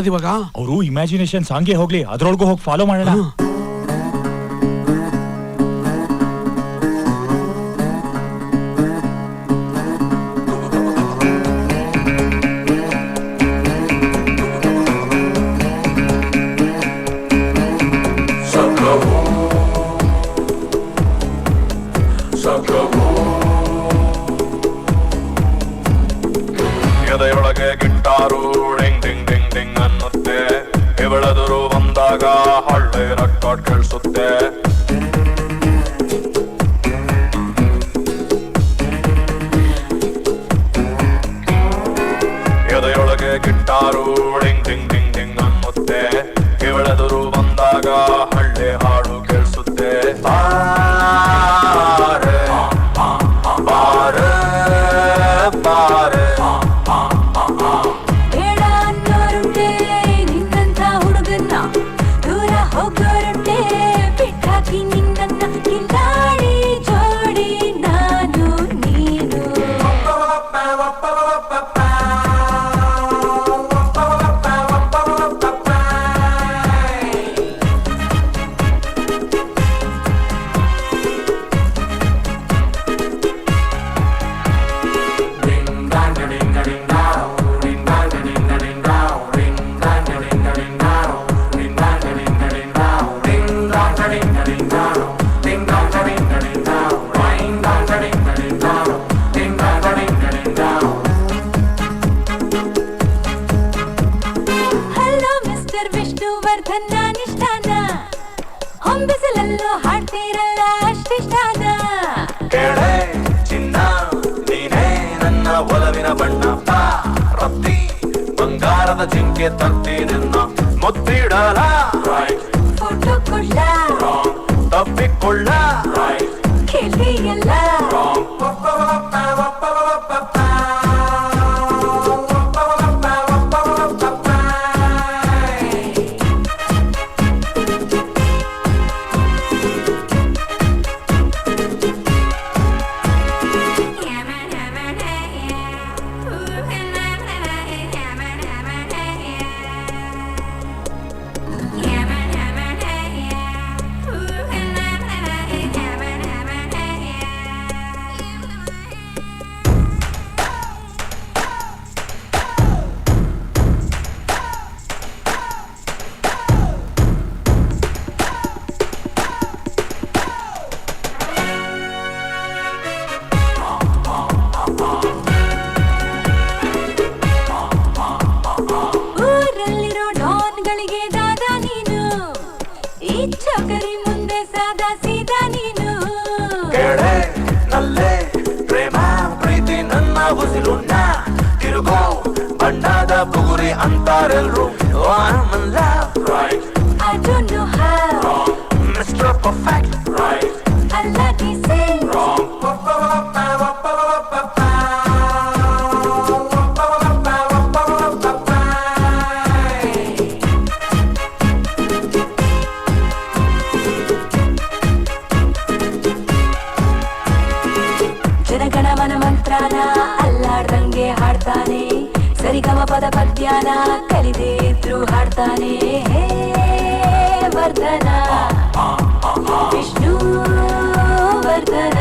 ಇವಾಗ ಅವರು ಇಮ್ಯಾಜಿನೇಷನ್ ಸಾಂಗ್ಗೆ ಹೋಗ್ಲಿ, ಅದ್ರೊಳಗೂ ಹೋಗಿ ಫಾಲೋ ಮಾಡೋಣ. ಎದೆಯೊಳಗೆ guitar ding ding ding ding ಅನ್ನುತ್ತೆ, ಇವಳೆದುರು ಬಂದಾಗ ಹಳ್ಳಿ ರೆಕಾರ್ಡ್ ಕೇಳಿಸುತ್ತೆ. ಎದೆಯೊಳಗೆ guitar ding ding ding ding ಅನ್ನುತ್ತೆ, ಇವಳೆದುರು ಬಂದಾಗ ಹಳ್ಳಿ ಹಾಡು ಕೇಳಿಸುತ್ತೆ. ಬಾರೆ ಬಾರೆ ಬಾರೆ ಬೇಡ ಅನ್ನೋರುಂಟೆ ನಿನ್ನಂಥ ಹುಡುಗನ್ನ, ದೂರ ಹೋಗೋರುಂಟೆ ಬಿಟ್ಟಾಕಿ ನಿನ್ನನ್ನ. ಕಿಲ್ಲಾಡಿ ಜೋಡಿ ನಾನು ನೀನು. ಹಲೋ ಮಿಸ್ಟರ್ ವಿಷ್ಣುವರ್ಧನ್, ನಾನಿಷ್ಟಾನ ಹೊಂಬಿಸಲಲ್ಲೂ ಹಾಡ್ತೀರಲ್ಲ ಅಷ್ಟಿಷ್ಟಾನ. ಕೇಳೆ ಚಿನ್ನ ನೀನೇ ನನ್ನ ಒಲವಿನ ಬಣ್ಣ, ರತ್ತಿ ಬಂಗಾರದ ಜಿಂಕೆ ತತ್ತಿ ನಿನ್ನ ಮುತ್ತಿಡಲ. ಫೋಟೋ ಕೊಡ್ಲ ತಪ್ಪಿಕೊಳ್ಳ ಕೇಳಿಯಲ್ಲ. ಊರಲ್ಲಿರೋ ಡಾನ್ಗಳಿಗೆ ದಾದ ನೀನು, ಈ ಚೌಕರಿ ಮುಂದೆ ಸಾದಾ ಸೀದಾ ನೀನು. ಕೇಳೆ ನಲ್ಲೆ ಪ್ರೇಮ ಪ್ರೀತಿ ನನ್ನ ಉಸಿರುಣ್ಣ, ತಿರುಗೋ ಬಣ್ಣದ ಬುಗುರಿ ಅಂತಾರೆಲ್ರು. I'm in love, right? I don't know how. Mr. Perfect, right? Allah decent. Wrong. Jana Gana Mana ಮಂತ್ರನ ಅಲ್ಲಾಡ್ದಂಗೆ ಹಾಡ್ತಾನೆ, ಸರಿಗಮ ಪದ ಪದ್ಯಾನ ಕಲಿದೇ ಇದ್ರು ಹಾಡ್ತಾನೆ. ಹೇ ವರ್ಧನ ವಿಷ್ಣು ವರ್ಧನ.